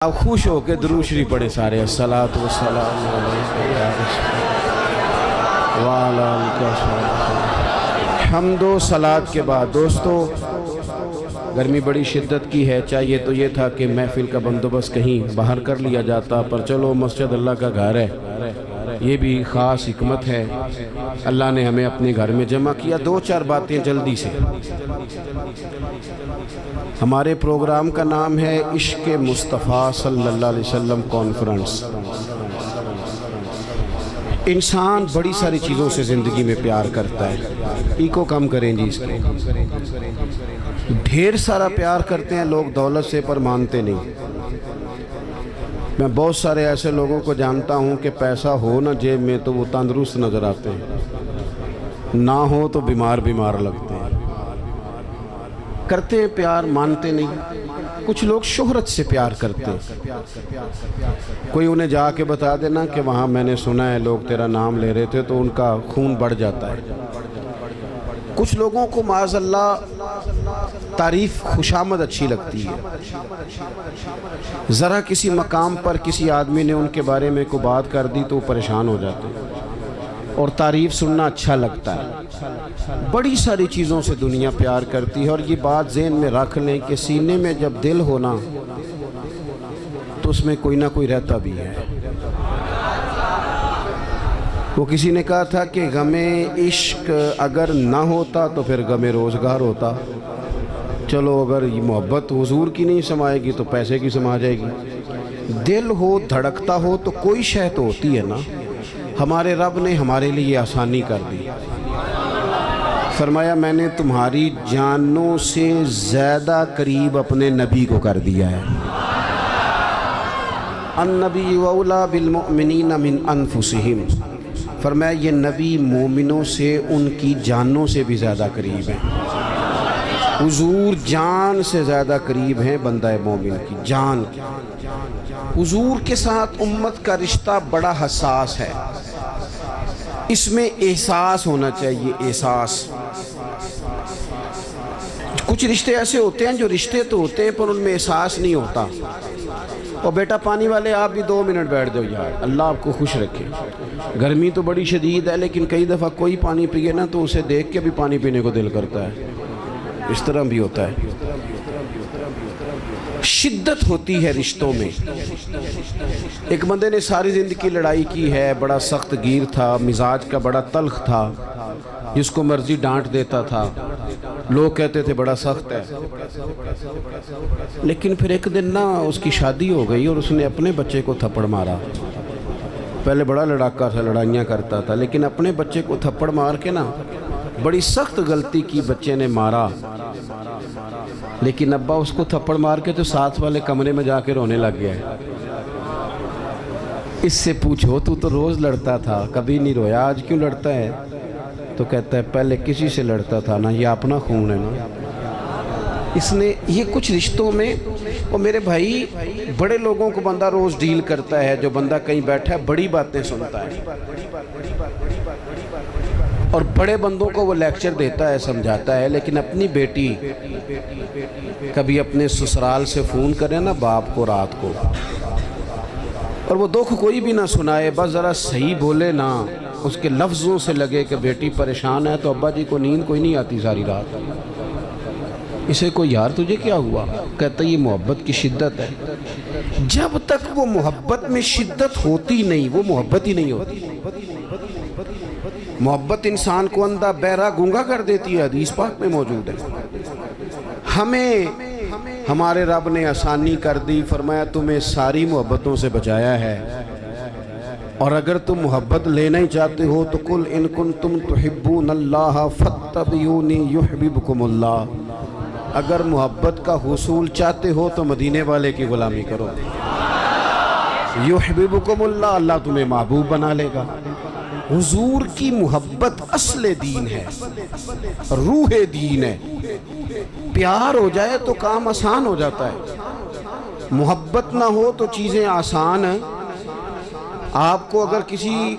آپ خوش ہو کے درود شریف پڑھیں سارے الصلاۃ والسلام علیکہ یا رسول وعلی آلک وصحبہ۔ حمد و صلاۃ کے بعد دوستو، گرمی بڑی شدت کی ہے، چاہیے تو یہ تھا کہ محفل کا بندوبست کہیں باہر کر لیا جاتا، پر چلو مسجد اللہ کا گھر ہے، یہ بھی خاص حکمت ہے، اللہ نے ہمیں اپنے گھر میں جمع کیا۔ دو چار باتیں جلدی سے۔ ہمارے پروگرام کا نام ہے عشق مصطفیٰ صلی اللہ علیہ وسلم کانفرنس۔ انسان بڑی ساری چیزوں سے زندگی میں پیار کرتا ہے، ایکو کم کریں جی اس کے، ڈھیر سارا پیار کرتے ہیں لوگ دولت سے، پر مانتے نہیں۔ میں بہت سارے ایسے لوگوں کو جانتا ہوں کہ پیسہ ہو نہ جیب میں تو وہ تندرست نظر آتے ہیں، نہ ہو تو بیمار لگتے ہیں۔ کرتے ہیں پیار، مانتے نہیں۔ کچھ لوگ شہرت سے پیار کرتے ہیں، کوئی انہیں جا کے بتا دینا کہ وہاں میں نے سنا ہے لوگ تیرا نام لے رہے تھے، تو ان کا خون بڑھ جاتا ہے۔ کچھ لوگوں کو معاذ اللہ تعریف خوشامد اچھی لگتی ہے، ذرا کسی مقام پر کسی آدمی نے ان کے بارے میں کوئی بات کر دی تو وہ پریشان ہو جاتے ہیں، اور تعریف سننا اچھا لگتا ہے۔ بڑی ساری چیزوں سے دنیا پیار کرتی ہے، اور یہ بات ذہن میں رکھ لیں کہ سینے میں جب دل ہونا تو اس میں کوئی نہ کوئی رہتا بھی ہے۔ وہ کسی نے کہا تھا کہ غم عشق اگر نہ ہوتا تو پھر غم روزگار ہوتا۔ چلو اگر یہ محبت حضور کی نہیں سمائے گی تو پیسے کی سما جائے گی۔ دل ہو، دھڑکتا ہو تو کوئی شے تو ہوتی ہے نا۔ ہمارے رب نے ہمارے لیے آسانی کر دی، فرمایا میں نے تمہاری جانوں سے زیادہ قریب اپنے نبی کو کر دیا ہے۔ النبی اولیٰ بالمؤمنین من انفسہم، فرمایا یہ نبی مومنوں سے ان کی جانوں سے بھی زیادہ قریب ہیں۔ حضور جان سے زیادہ قریب ہیں بندہ مومن کی جان کی۔ حضور کے ساتھ امت کا رشتہ بڑا حساس ہے، اس میں احساس ہونا چاہیے، احساس۔ کچھ رشتے ایسے ہوتے ہیں جو رشتے تو ہوتے ہیں پر ان میں احساس نہیں ہوتا۔ اور بیٹا پانی والے آپ بھی 2 منٹ بیٹھ جاؤ یار، اللہ آپ کو خوش رکھے۔ گرمی تو بڑی شدید ہے، لیکن کئی دفعہ کوئی پانی پیے نا تو اسے دیکھ کے بھی پانی پینے کو دل کرتا ہے، اس طرح بھی ہوتا ہے۔ شدت ہوتی ہے رشتوں میں۔ ایک بندے نے ساری زندگی لڑائی کی ہے، بڑا سخت گیر تھا، مزاج کا بڑا تلخ تھا، جس کو مرضی ڈانٹ دیتا تھا، لوگ کہتے تھے بڑا سخت ہے۔ لیکن پھر ایک دن نا اس کی شادی ہو گئی اور اس نے اپنے بچے کو تھپڑ مارا۔ پہلے بڑا لڑاکا تھا، لڑائیاں کرتا تھا، لیکن اپنے بچے کو تھپڑ مار کے نا بڑی سخت غلطی کی، بچے نے مارا۔ لیکن ابا اس کو تھپڑ مار کے تو ساتھ والے کمرے میں جا کے رونے لگ گیا ہے۔ اس سے پوچھو تو روز لڑتا تھا، کبھی نہیں رویا، آج کیوں لڑتا ہے؟ تو کہتا ہے پہلے کسی سے لڑتا تھا نا، یہ اپنا خون ہے نا۔ اس نے یہ کچھ رشتوں میں، اور میرے بھائی بڑے لوگوں کو بندہ روز ڈیل کرتا ہے، جو بندہ کہیں بیٹھا ہے بڑی باتیں سنتا ہے، اور بڑے بندوں کو وہ لیکچر دیتا ہے، سمجھاتا ہے، لیکن اپنی بیٹی کبھی اپنے سسرال سے فون کرے نا باپ کو رات کو، اور وہ دکھ کوئی بھی نہ سنائے، بس ذرا صحیح بولے نا، اس کے لفظوں سے لگے کہ بیٹی پریشان ہے، تو ابا جی کو نیند کوئی نہیں آتی ساری رات۔ اسے کو یار تجھے کیا ہوا؟ کہتا یہ محبت کی شدت ہے۔ جب تک وہ محبت میں شدت ہوتی نہیں وہ محبت ہی نہیں ہوتی۔ محبت انسان کو اندھا بہرا گونگا کر دیتی ہے، حدیث پاک میں موجود ہے۔ ہمیں ہمارے رب نے آسانی کر دی، فرمایا تمہیں ساری محبتوں سے بچایا ہے، اور اگر تم محبت لینا ہی چاہتے ہو تو قل ان کنتم تحبون اللہ فاتبعونی یحببکم اللہ، اگر محبت کا حصول چاہتے ہو تو مدینے والے کی غلامی کرو، یحببکم اللہ، اللہ تمہیں محبوب بنا لے گا۔ حضور کی محبت اصل دین ہے، روح دین ہے۔ پیار ہو جائے تو کام آسان ہو جاتا ہے، محبت نہ ہو تو چیزیں آسان ہیں۔ آپ کو اگر کسی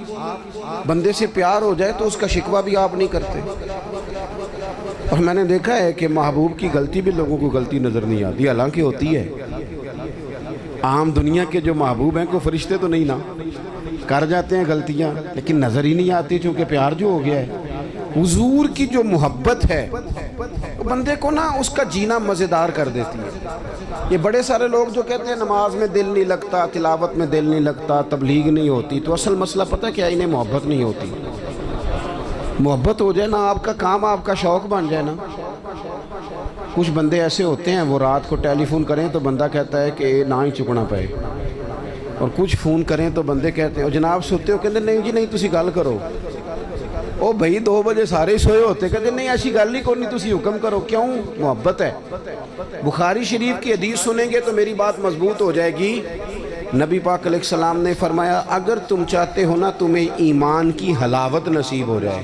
بندے سے پیار ہو جائے تو اس کا شکوہ بھی آپ نہیں کرتے، اور میں نے دیکھا ہے کہ محبوب کی غلطی بھی لوگوں کو غلطی نظر نہیں آتی، حالانکہ ہوتی ہے۔ عام دنیا کے جو محبوب ہیں کوئی فرشتے تو نہیں نا، کر جاتے ہیں غلطیاں لیکن نظر ہی نہیں آتی، چونکہ پیار جو ہو گیا ہے۔ حضور کی جو محبت ہے وہ بندے کو نا اس کا جینا مزیدار کر دیتی ہے۔ یہ بڑے سارے لوگ جو کہتے ہیں نماز میں دل نہیں لگتا، تلاوت میں دل نہیں لگتا، تبلیغ نہیں ہوتی، تو اصل مسئلہ پتہ کیا، انہیں محبت نہیں ہوتی۔ محبت ہو جائے نا، آپ کا کام آپ کا شوق بن جائے نا۔ کچھ بندے ایسے ہوتے ہیں وہ رات کو ٹیلی فون کریں تو بندہ کہتا ہے کہ نہ ہی چکنا پائے، اور کچھ فون کریں تو بندے کہتے ہیں جناب سوتے ہو، کہتے نہیں جی نہیں تسی گل کرو۔ او بھائی 2 بجے سارے سوئے ہوتے، کہتے نہیں ایسی گل ہی کوئی نہیں، تسی حکم کرو۔ کیوں؟ محبت ہے۔ بخاری شریف کی حدیث سنیں گے تو میری بات مضبوط ہو جائے گی۔ نبی پاک علیہ السلام نے فرمایا اگر تم چاہتے ہو نا تمہیں ایمان کی حلاوت نصیب ہو جائے،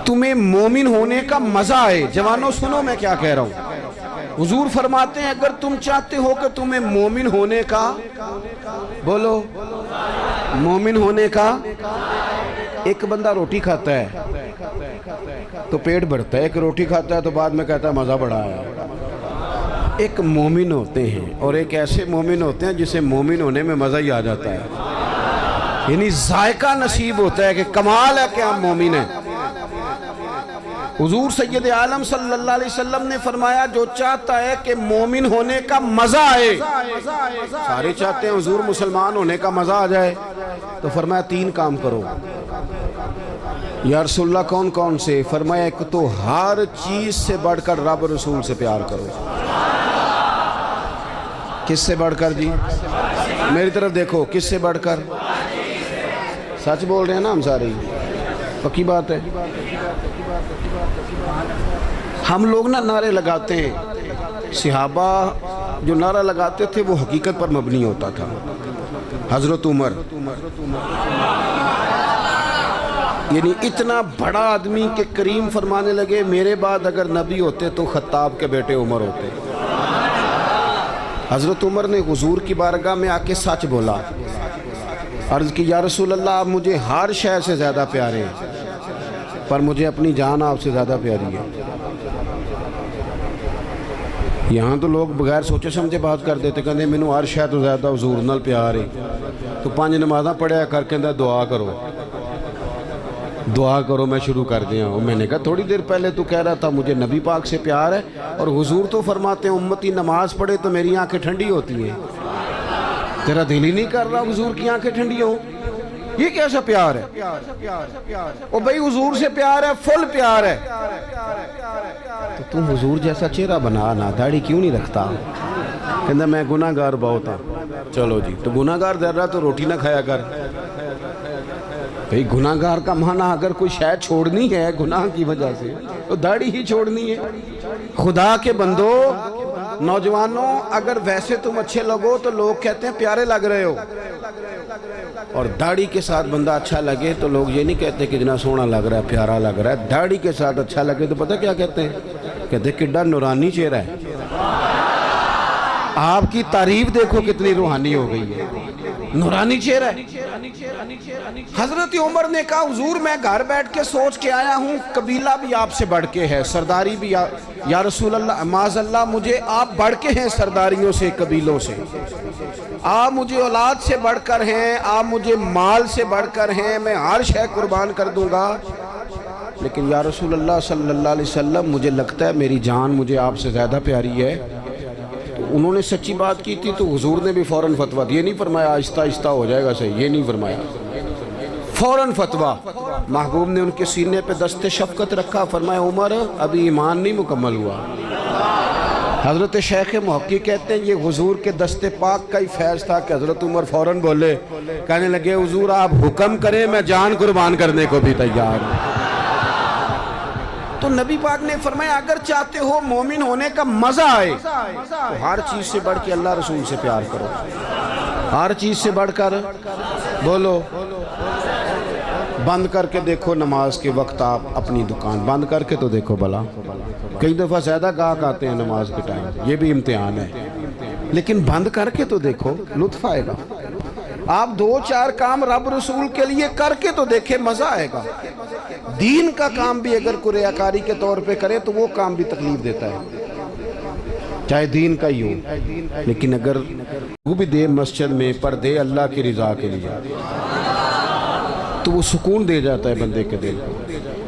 تمہیں مومن ہونے کا مزہ آئے، جوانوں سنو میں کیا کہہ رہا ہوں، حضور فرماتے ہیں اگر تم چاہتے ہو کہ تمہیں مومن ہونے کا، بولو مومن ہونے کا، ایک بندہ روٹی کھاتا ہے تو پیٹ بھرتا ہے، ایک روٹی کھاتا ہے تو بعد میں کہتا ہے مزہ بڑا آیا۔ ایک مومن ہوتے ہیں اور ایک ایسے مومن ہوتے ہیں جسے مومن ہونے میں مزہ ہی آ جاتا ہے، یعنی ذائقہ نصیب ہوتا ہے کہ کمال ہے کہ ہم مومن ہیں۔ حضور سید عالم صلی اللہ علیہ وسلم نے فرمایا جو چاہتا ہے کہ مومن ہونے کا مزہ آئے، سارے چاہتے ہیں حضور مسلمان ہونے کا مزہ آ جائے، تو فرمایا 3 کام کرو۔ یا رسول اللہ کون کون سے؟ فرمایا ایک تو ہر چیز سے بڑھ کر رب رسول سے پیار کرو۔ کس سے بڑھ کر جی؟ میری طرف دیکھو، کس سے بڑھ کر؟ سچ بول رہے ہیں نا ہم سارے، پکی بات ہے۔ ہم لوگ نا نعرے لگاتے ہیں، صحابہ جو نعرہ لگاتے تھے وہ حقیقت پر مبنی ہوتا تھا۔ حضرت عمر یعنی اتنا بڑا آدمی کہ کریم فرمانے لگے میرے بعد اگر نبی ہوتے تو خطاب کے بیٹے عمر ہوتے۔ حضرت عمر نے حضور کی بارگاہ میں آ کے سچ بولا، عرض کی یا رسول اللہ آپ مجھے ہر شے سے زیادہ پیارے ہیں پر مجھے اپنی جان آپ سے زیادہ پیاری ہے۔ یہاں تو لوگ بغیر سوچے سمجھے بات کر دیتے، کہتے مینوں ہر شے تو زیادہ حضور نال پیار ہے، تو 5 نمازاں پڑھیا کر کے دعا کرو، دعا کرو میں شروع کر دیا ہوں۔ میں نے کہا تھوڑی دیر پہلے تو کہہ رہا تھا مجھے نبی پاک سے پیار ہے، اور حضور تو فرماتے ہیں امتی نماز پڑھے تو میری آنکھیں ٹھنڈی ہوتی ہیں، تیرا دل ہی نہیں کر رہا حضور کی آنکھیں ٹھنڈی ہوں، یہ کیسا پیار ہے؟ او بھائی حضور سے پیار ہے، فل پیار ہے، تو تم حضور جیسا چہرہ بنا نا، داڑھی کیوں نہیں رکھتا؟ کہنا میں گناہ گار بہت ہوں۔ چلو جی تو گناہ گار ذرہ تو روٹی نہ کھایا کر۔ بھئی گناہ گار کا معنی اگر کوئی شاید چھوڑنی ہے گناہ کی وجہ سے تو داڑھی ہی چھوڑنی ہے۔ خدا کے بندو، نوجوانوں اگر ویسے تم اچھے لگو تو لوگ کہتے ہیں پیارے لگ رہے ہو، اور داڑھی کے ساتھ بندہ اچھا لگے تو لوگ یہ نہیں کہتے کہ جنا سونا لگ رہا ہے، پیارا لگ رہا ہے۔ داڑھی کے ساتھ اچھا لگے تو پتہ کیا کہتے ہیں؟ کہتے ہیں کڈا نورانی چہرہ ہے۔ آپ کی تعریف دیکھو کتنی روحانی ہو گئی ہے، نورانی چہرہ ہے۔ حضرت عمر نے کہا حضور میں گھر بیٹھ کے سوچ کے آیا ہوں قبیلہ بھی آپ سے بڑھ کے ہے، سرداری بھی یا رسول اللہ معاذ اللہ مجھے آپ بڑھ کے ہیں سرداریوں سے، قبیلوں سے، آپ مجھے اولاد سے بڑھ کر ہیں، آپ مجھے مال سے بڑھ کر ہیں، میں ہر شے قربان کر دوں گا، لیکن یا رسول اللہ صلی اللہ علیہ وسلم مجھے لگتا ہے میری جان مجھے آپ سے زیادہ پیاری ہے۔ انہوں نے سچی بات کی تھی تو حضور نے بھی فوراً فتویٰ دیا، یہ نہیں فرمایا آہستہ آہستہ ہو جائے گا صحیح، یہ نہیں فرمایا، فوراً فتویٰ۔ محبوب نے ان کے سینے پہ دست شفقت رکھا، فرمایا عمر ابھی ایمان نہیں مکمل ہوا۔ حضرت شیخ محقق کہتے ہیں یہ حضور کے دست پاک کا ہی فیض تھا کہ حضرت عمر فوراً بولے، کہنے لگے حضور آپ حکم کریں میں جان قربان کرنے کو بھی تیار ہوں۔ تو نبی پاک نے فرمایا اگر چاہتے ہو مومن ہونے کا مزہ آئے تو ہر چیز سے بڑھ کے اللہ رسول سے پیار کرو، ہر چیز سے بڑھ کر، بولو بند کر کے دیکھو نماز کے وقت، آپ اپنی دکان بند کر کے تو دیکھو بلا، کئی دفعہ زیادہ گاہک آتے ہیں نماز کے ٹائم، یہ بھی امتحان ہے، لیکن بند کر کے تو دیکھو لطف آئے گا۔ آپ 2-4 کام رب رسول کے لیے کر کے تو دیکھیں مزہ آئے گا۔ دین کا کام بھی اگر کوئی ریاکاری کے طور پہ کرے تو وہ کام بھی تکلیف دیتا ہے۔ چاہے دین کا ہی ہو، لیکن اگر وہ بھی دے مسجد میں پر دے اللہ کی رضا کے لیے تو وہ سکون دے جاتا ہے بندے کے دل کو۔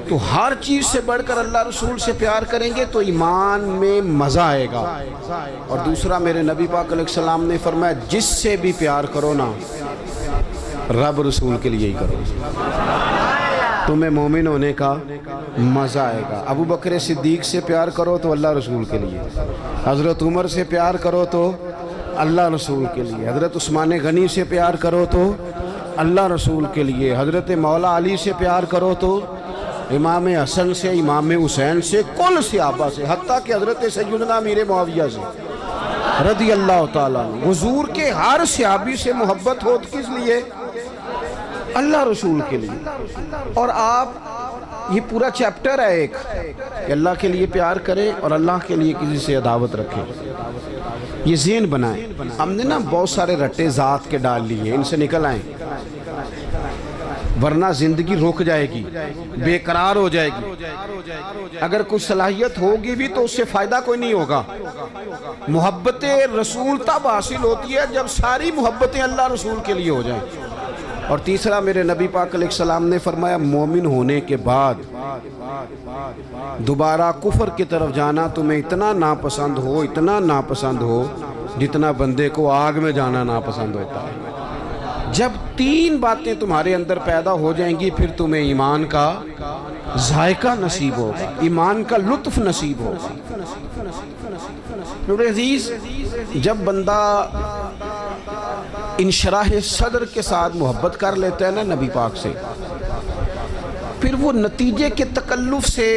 تو ہر چیز سے بڑھ کر اللہ رسول سے پیار کریں گے تو ایمان میں مزہ آئے گا۔ اور دوسرا میرے نبی پاک علیہ السلام نے فرمایا جس سے بھی پیار کرو نا رب رسول کے لیے ہی کرو، تمہیں مومن ہونے کا مزہ آئے گا۔ ابو بکر صدیق سے پیار کرو تو اللہ رسول کے لیے، حضرت عمر سے پیار کرو تو اللہ رسول کے لیے، حضرت عثمان غنی سے پیار کرو تو اللہ رسول کے لیے، حضرت مولا علی سے پیار کرو تو امام حسن سے، امام حسین سے، کل صحابہ سے، حتیٰ کہ حضرت سیدنا امیر معاویہ سے رضی اللہ تعالیٰ عنہ۔ حضور کے ہر صحابی سے محبت ہو کس لیے؟ اللہ رسول کے لیے۔ اور آپ یہ پورا چیپٹر ہے ایک کہ اللہ کے لیے پیار کریں اور اللہ کے لیے کسی سے عداوت رکھیں، یہ ذہن بنائیں۔ ہم نے نا بہت سارے رٹے ذات کے ڈال لیے، ان سے نکل آئیں، ورنہ زندگی رک جائے گی، بے قرار ہو جائے گی۔ اگر کوئی صلاحیت ہوگی بھی تو اس سے فائدہ کوئی نہیں ہوگا۔ محبت رسول تب حاصل ہوتی ہے جب ساری محبتیں اللہ رسول کے لیے ہو جائیں۔ اور تیسرا میرے نبی پاک علیہ السلام نے فرمایا مومن ہونے کے بعد دوبارہ کفر کی طرف جانا تمہیں اتنا ناپسند ہو، اتنا ناپسند ہو جتنا بندے کو آگ میں جانا ناپسند ہوتا ہے۔ جب تین باتیں تمہارے اندر پیدا ہو جائیں گی پھر تمہیں ایمان کا ذائقہ نصیب ہوگا، ایمان کا لطف نصیب ہوگا۔ میرے عزیز، جب بندہ انشراح صدر کے ساتھ محبت کر لیتا ہے نا نبی پاک سے، پھر وہ نتیجے کے تکلف سے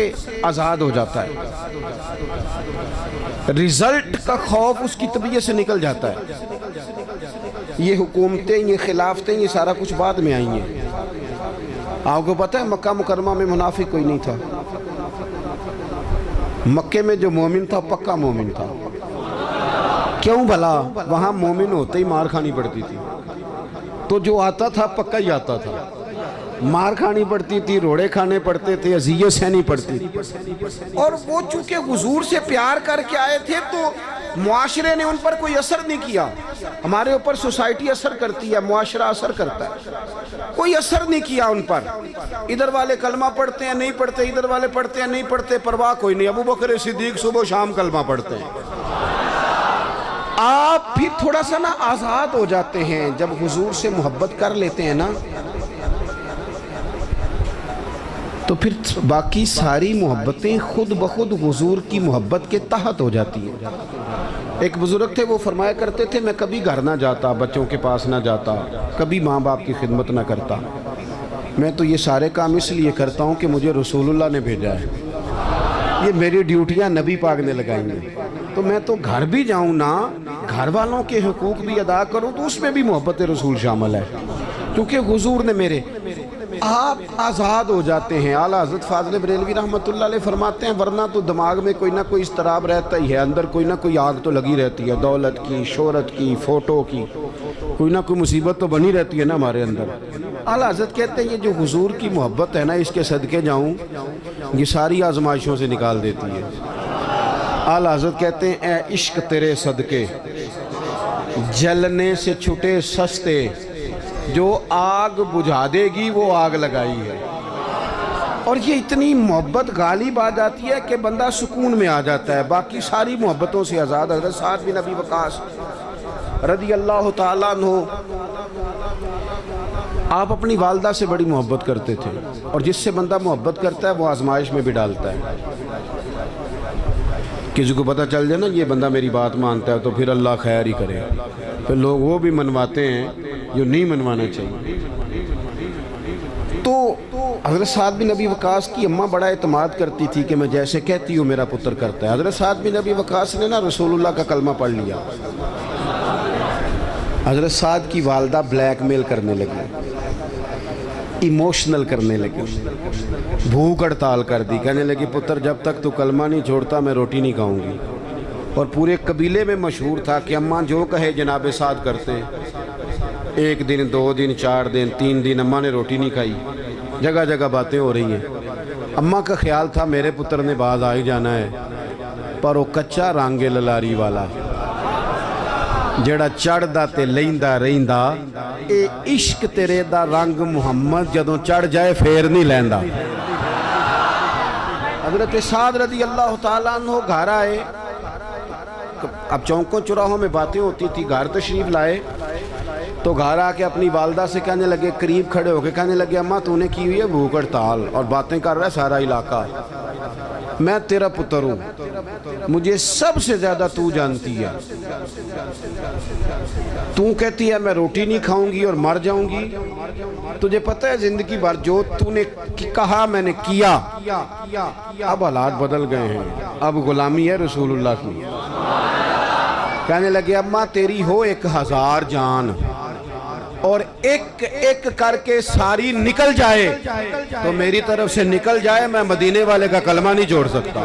آزاد ہو جاتا ہے، رزلٹ کا خوف اس کی طبیعت سے نکل جاتا ہے۔ یہ حکومتیں، یہ خلافتیں، یہ سارا کچھ بعد میں آئی ہیں۔ آپ کو پتہ ہے مکہ مکرمہ میں منافق کوئی نہیں تھا، مکے میں جو مومن تھا پکا مومن تھا۔ کیوں بھلا؟ وہاں مومن ہوتے ہی مار کھانی پڑتی تھی، تو جو آتا تھا پکا ہی آتا تھا، مار کھانی پڑتی تھی، روڑے کھانے پڑتے تھے، اذیت سہنی پڑتی تھی۔ اور وہ چونکہ حضور سے پیار کر کے آئے تھے تو معاشرے نے ان پر کوئی اثر نہیں کیا۔ ہمارے اوپر سوسائٹی اثر کرتی ہے، معاشرہ اثر کرتا ہے، کوئی اثر نہیں کیا ان پر۔ ادھر والے کلمہ پڑھتے ہیں نہیں پڑھتے، ادھر والے پڑھتے ہیں نہیں پڑھتے، پرواہ کوئی نہیں۔ ابو بکر صدیق صبح و شام کلمہ پڑھتے ہیں۔ آپ پھر تھوڑا سا نا آزاد ہو جاتے ہیں جب حضور سے محبت کر لیتے ہیں نا، تو پھر باقی ساری محبتیں خود بخود حضور کی محبت کے تحت ہو جاتی ہیں۔ ایک بزرگ تھے، وہ فرمایا کرتے تھے میں کبھی گھر نہ جاتا، بچوں کے پاس نہ جاتا، کبھی ماں باپ کی خدمت نہ کرتا، میں تو یہ سارے کام اس لیے کرتا ہوں کہ مجھے رسول اللہ نے بھیجا ہے، یہ میری ڈیوٹیاں نبی پاک نے لگائی ہیں، تو میں تو گھر بھی جاؤں نا، گھر والوں کے حقوق بھی ادا کروں تو اس میں بھی محبت رسول شامل ہے، کیونکہ حضور نے میرے۔ آپ آزاد ہو جاتے ہیں۔ اعلیٰ حضرت فاضل بریلوی رحمۃ اللہ علیہ فرماتے ہیں ورنہ تو دماغ میں کوئی نہ کوئی اضطراب رہتا ہی ہے، اندر کوئی نہ کوئی آگ تو لگی رہتی ہے، دولت کی، شہرت کی، فوٹو کی، کوئی نہ کوئی مصیبت تو بنی رہتی ہے نا ہمارے اندر۔ اعلیٰ حضرت کہتے ہیں یہ جو حضور کی محبت ہے نا، اس کے صدقے جاؤں، یہ ساری آزمائشوں سے نکال دیتی ہے۔ اعلیٰ حضرت کہتے ہیں اے عشق تیرے صدقے جلنے سے چھٹے سستے، جو آگ بجھا دے گی وہ آگ لگائی ہے۔ اور یہ اتنی محبت غالب آ جاتی ہے کہ بندہ سکون میں آ جاتا ہے، باقی ساری محبتوں سے آزاد۔ حضرت سعد بن ابی وقاص رضی اللہ تعالیٰ عنہ، آپ اپنی والدہ سے بڑی محبت کرتے تھے، اور جس سے بندہ محبت کرتا ہے وہ آزمائش میں بھی ڈالتا ہے۔ کسی کو پتہ چل جائے نا یہ بندہ میری بات مانتا ہے تو پھر اللہ خیر ہی کرے، پھر لوگ وہ بھی منواتے ہیں جو نہیں منوانا چاہیے۔ تو حضرت سعد بن ابی وقاص کی اماں بڑا اعتماد کرتی تھی کہ میں جیسے کہتی ہوں میرا پتر کرتا ہے۔ حضرت سعد بن ابی وقاص نے نا رسول اللہ کا کلمہ پڑھ لیا، حضرت سعد کی والدہ بلیک میل کرنے لگی، ایموشنل کرنے لگی، بھوک ہڑتال کر دی، کہنے لگی پتر جب تک تو کلمہ نہیں چھوڑتا میں روٹی نہیں کھاؤں گی۔ اور پورے قبیلے میں مشہور تھا کہ اماں جو کہے جناب سعد کرتے، ایک دن، 2 دن، 4 دن، 3 دن اماں نے روٹی نہیں کھائی۔ جگہ جگہ باتیں ہو رہی ہیں۔ اماں کا خیال تھا میرے پتر نے باز آ ہی جانا ہے، پر وہ کچا رنگ للاری والا جڑا چڑھدا تے لیندا رہندا اے عشق تیرے دا رنگ محمد جدوں چڑھ جائے پھر نہیں لیندا حضرت سعد رضی اللہ تعالیٰ عنہ گھر آئے اب چونکوں چراہوں میں باتیں ہوتی تھی گھر تشریف لائے تو گھر آ کے اپنی والدہ سے کہنے لگے قریب کھڑے ہو کے کہنے لگے اماں تو نے کی ہوئی ہے بھوک ہڑتال اور باتیں کر رہا ہے سارا علاقہ میں تیرا پتر ہوں مجھے سب سے زیادہ تو جانتی ہے تو کہتی ہے میں روٹی نہیں کھاؤں گی اور مر جاؤں گی تجھے پتہ ہے زندگی بھر جو تو نے کہا میں نے کیا اب حالات بدل گئے ہیں اب غلامی ہے رسول اللہ کی کہنے لگے اماں تیری ہو 1000 جان اور ایک ایک کر کے ساری نکل جائے تو میری طرف سے نکل جائے میں مدینے والے کا کلمہ نہیں چھوڑ سکتا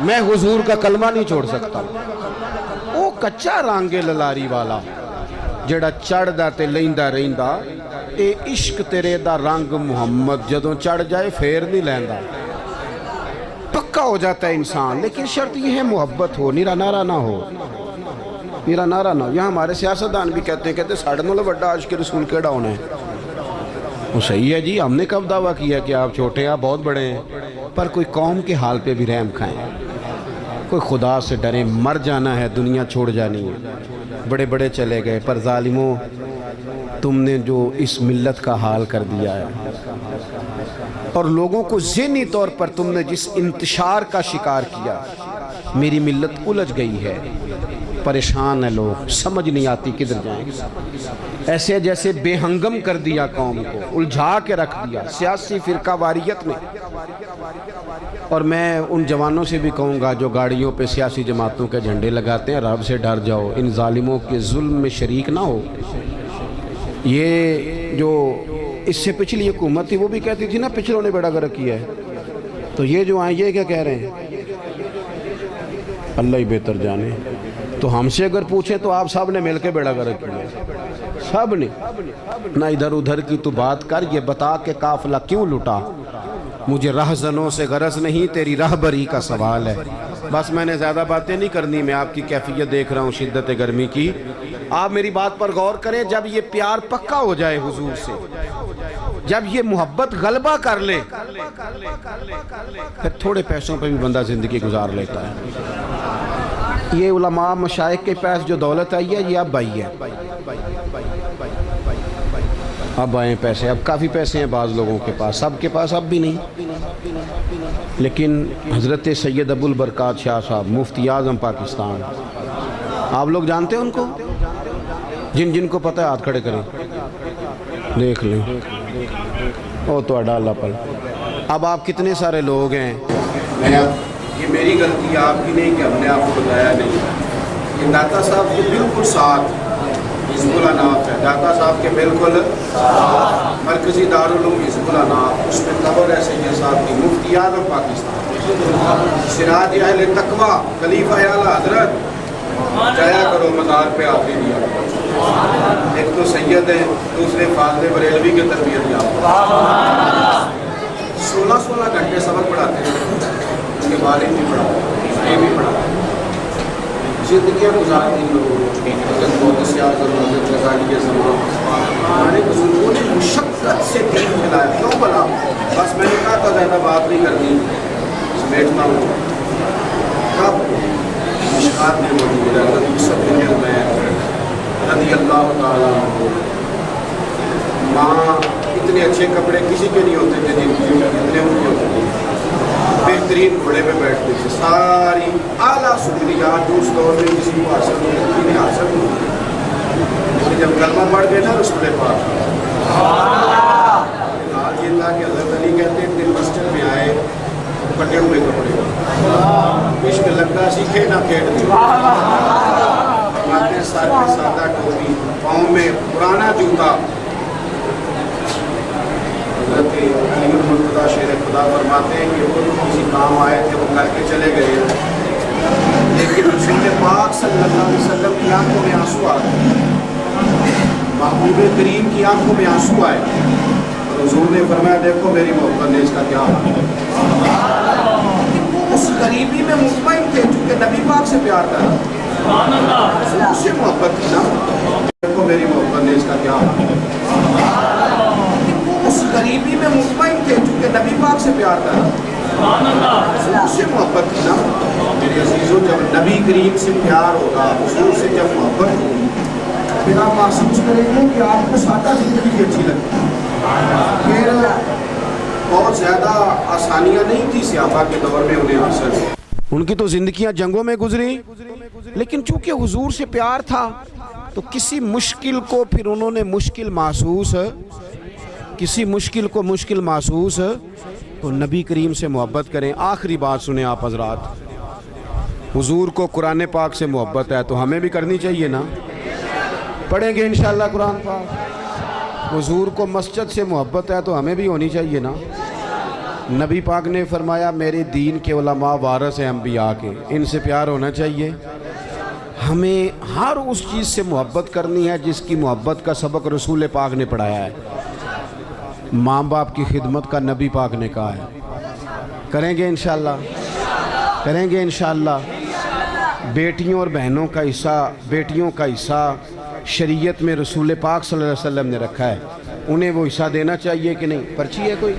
میں حضور کا کلمہ نہیں چھوڑ سکتا وہ کچا رانگے للاری والا جڑا چڑھ دا تے لیندا رہندا اے عشق تیرے دا رنگ محمد جدوں چڑھ جائے پھر نہیں لیندا پکا ہو جاتا ہے انسان لیکن شرط یہ ہے محبت ہو نیرا نارا نہ ہو میرا نعرہ نہ یہاں ہمارے سیاستدان بھی کہتے ہیں ساڑھے نولے بڑا عاشق رسول کیڑا ہونا ہے وہ صحیح ہے جی ہم نے کب دعویٰ کیا کہ آپ چھوٹے ہیں آپ بہت بڑے ہیں پر کوئی قوم کے حال پہ بھی رحم کھائیں کوئی خدا سے ڈریں مر جانا ہے دنیا چھوڑ جانی ہے بڑے بڑے چلے گئے پر ظالموں تم نے جو اس ملت کا حال کر دیا ہے اور لوگوں کو ذہنی طور پر تم نے جس انتشار کا شکار کیا میری ملت الجھ گئی ہے پریشان ہے لوگ سمجھ نہیں آتی کدھر جائیں ایسے جیسے بے ہنگم کر دیا قوم کو الجھا کے رکھ دیا سیاسی فرقہ واریت میں اور میں ان جوانوں سے بھی کہوں گا جو گاڑیوں پہ سیاسی جماعتوں کے جھنڈے لگاتے ہیں رب سے ڈر جاؤ ان ظالموں کے ظلم میں شریک نہ ہو یہ جو اس سے پچھلی حکومت تھی وہ بھی کہتی تھی نا پچھلوں نے بیڑا گرک کیا ہے تو یہ جو آئیں یہ کیا کہہ رہے ہیں اللہ ہی بہتر جانے تو ہم سے اگر پوچھیں تو آپ سب نے مل کے بیڑا گرک کیا سب نے نہ ادھر ادھر کی تو بات کر یہ بتا کہ قافلہ کیوں لٹا مجھے رہزنوں سے غرض نہیں تیری رہبری کا سوال ہے بس میں نے زیادہ باتیں نہیں کرنی میں آپ کی کیفیت دیکھ رہا ہوں شدت گرمی کی آپ میری بات پر غور کریں جب یہ پیار پکا ہو جائے حضور سے جب یہ محبت غلبہ کر لے پھر تھوڑے پیسوں پہ بھی بندہ زندگی گزار لیتا ہے یہ علماء مشائخ کے پاس جو دولت آئی ہے یہ اب آئی ہے اب آئے پیسے اب کافی پیسے ہیں بعض لوگوں کے پاس سب کے پاس اب بھی نہیں لیکن حضرت سید ابو البرکات شاہ صاحب مفتی اعظم پاکستان آپ لوگ جانتے ہیں ان کو جن جن کو پتہ ہے ہاتھ کھڑے کریں دیکھ لیں او تو اڈا اللہ پر اب آپ کتنے سارے لوگ ہیں یہ میری غلطی آپ کی نہیں کہ ہم نے آپ کو بتایا نہیں یہ داتا صاحب کے بالکل ساتھ حزب الاناف ہے داتا صاحب کے بالکل مرکزی دارالعلوم حزب الاناف اس میں قبر ہے سید صاحب کی مفتی اعظم پاکستان سراج اہل تقوی خلیفہ اعلیٰ حضرت جایا کرو مزار پہ آتے دیا ایک تو سید ہے دوسرے فاضل بریلوی کے تربیت یافتہ 16 گھنٹے سبق پڑھاتے ہیں ان کے والد بھی پڑھا یہ بھی پڑھا زندگیاں گزارتی لوگوں حضرت محدث اعظم حضرت غزالی زمان ہمارے بزرگوں نے مشقت سے دین پھیلایا کیوں بلا بس میں نے کہا تھا زیادہ بات نہیں کرنی بیٹھنا ہوں کب مشکات میں موجود ہے حضرت یوسف بن عمیر رضی اللہ تعالیٰ عنہ ماں اتنے اچھے کپڑے کسی کے نہیں ہوتے تھے جن کی اتنے ان کے ہوتے تھے بہترین گھوڑے پہ بیٹھتے تھے ساری اعلیٰ سہولیات اس دور میں کسی کو حاصل نہیں حاصل نہیں جب کلمہ پڑھ گئے نا رسول پاک حال یہ تھا کہ حضرت علی کہتے ہیں دن مسجد میں آئے پٹے ہوئے کپڑے عشق لگتا سیکھے نہ کھیڑ دی ماتے سر میں سادہ ٹوپی پاؤں میں پرانا جوتا حضرت علی المرتضیٰ شیر خدا فرماتے ہیں کہ وہ کسی کام آئے تھے وہ کر کے چلے گئے لیکن رسول پاک صلی اللہ علیہ وسلم کی آنکھوں میں آنسو آ گئے محبوب کریم کی آنکھوں میں آنسو آئے اور حضور نے فرمایا دیکھو میری محبت نے اس کا کیا حال ہے اس غریبی میں مطمئن تھے چونکہ نبی پاک سے پیار کرا، اس سے محبت تھی نا. دیکھو میری محبت نے اس کا کیا حال ہے. اس غریبی میں مطمئن تھے چونکہ نبی پاک سے پیار کرا، اس سے محبت تھی نا. میرے عزیزوں، جب نبی کریم سے پیار ہوگا، حضور سے جب محبت ہوگی، پھر آپ محسوس کریں گے کہ آپ کو سادہ زندگی بھی اچھی لگتی ہے. پھر بہت زیادہ آسانیاں نہیں تھی صحابہ کے دور میں انہیں حاصل. ان کی تو زندگیاں جنگوں میں گزری، لیکن چونکہ حضور سے پیار تھا تو کسی مشکل کو پھر انہوں نے مشکل محسوس، کسی مشکل کو مشکل محسوس تو نبی کریم سے محبت کریں. آخری بات سنیں آپ حضرات، حضور کو قرآن پاک سے محبت ہے تو ہمیں بھی کرنی چاہیے نا. پڑھیں گے انشاءاللہ قرآن پاک. حضور کو مسجد سے محبت ہے تو ہمیں بھی ہونی چاہیے نا. نبی پاک نے فرمایا میرے دین کے علماء وارث ہیں انبیاء کے، ان سے پیار ہونا چاہیے. ہمیں ہر اس چیز سے محبت کرنی ہے جس کی محبت کا سبق رسول پاک نے پڑھایا ہے. ماں باپ کی خدمت کا نبی پاک نے کہا ہے. کریں گے انشاءاللہ، کریں گے انشاءاللہ. بیٹیوں اور بہنوں کا حصہ، بیٹیوں کا حصہ شریعت میں رسول پاک صلی اللہ علیہ وسلم نے رکھا ہے. انہیں وہ حصہ دینا چاہیے کہ نہیں؟ پرچی ہے کوئی؟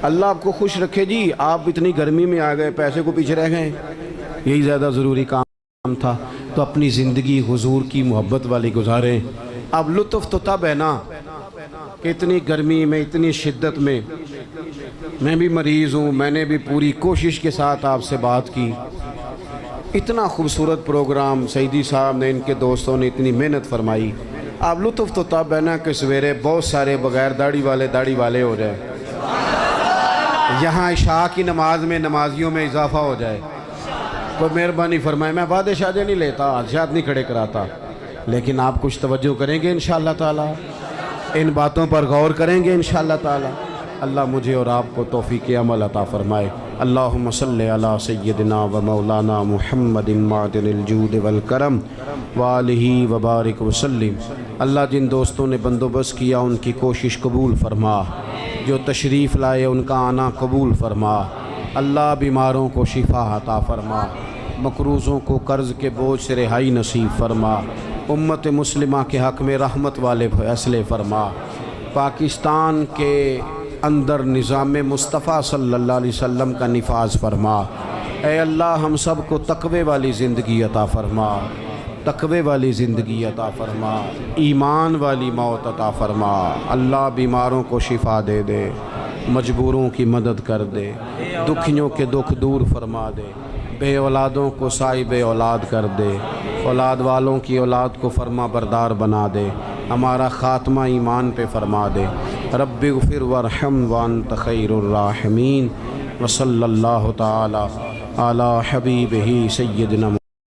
اللہ آپ کو خوش رکھے جی. آپ اتنی گرمی میں آ گئے، پیسے کو پیچھے رہ گئے، یہی زیادہ ضروری کام تھا. تو اپنی زندگی حضور کی محبت والی گزاریں. اب لطف تو تب ہے نا کہ اتنی گرمی میں، اتنی شدت میں، میں بھی مریض ہوں، میں نے بھی پوری کوشش کے ساتھ آپ سے بات کی. اتنا خوبصورت پروگرام سیدی صاحب نے، ان کے دوستوں نے اتنی محنت فرمائی. اب لطف تو تب ہے نا کہ سویرے بہت سارے بغیر داڑھی والے ہو جائے، یہاں عشاء کی نماز میں نمازیوں میں اضافہ ہو جائے. کوئی مہربانی فرمائے. میں وعدے شادے نہیں لیتا، حادثات نہیں کھڑے کراتا، لیکن آپ کچھ توجہ کریں گے انشاءاللہ تعالی، ان باتوں پر غور کریں گے انشاءاللہ تعالی. اللہ مجھے اور آپ کو توفیق عمل عطا فرمائے. اللہم صلی علی سیدنا و مولانا محمد معدن الجود والکرم وآلہ وبارک وسلم. اللہ جن دوستوں نے بندوبست کیا ان کی کوشش قبول فرما، جو تشریف لائے ان کا آنا قبول فرما. اللہ بیماروں کو شفا عطا فرما، مقروضوں کو قرض کے بوجھ سے رہائی نصیب فرما. امت مسلمہ کے حق میں رحمت والے فیصلے فرما. پاکستان کے اندر نظام مصطفیٰ صلی اللہ علیہ وسلم کا نفاذ فرما. اے اللہ ہم سب کو تقوی والی زندگی عطا فرما، تقوی والی زندگی عطا فرما، ایمان والی موت عطا فرما. اللہ بیماروں کو شفا دے دے، مجبوروں کی مدد کر دے، دکھیوں کے دکھ دور فرما دے، بے اولادوں کو صاحب اولاد کر دے، اولاد والوں کی اولاد کو فرما بردار بنا دے. ہمارا خاتمہ ایمان پہ فرما دے. رب اغفر وارحم وانت خیر الراحمین. وصلی اللہ تعالی علی حبیبہ سیدنا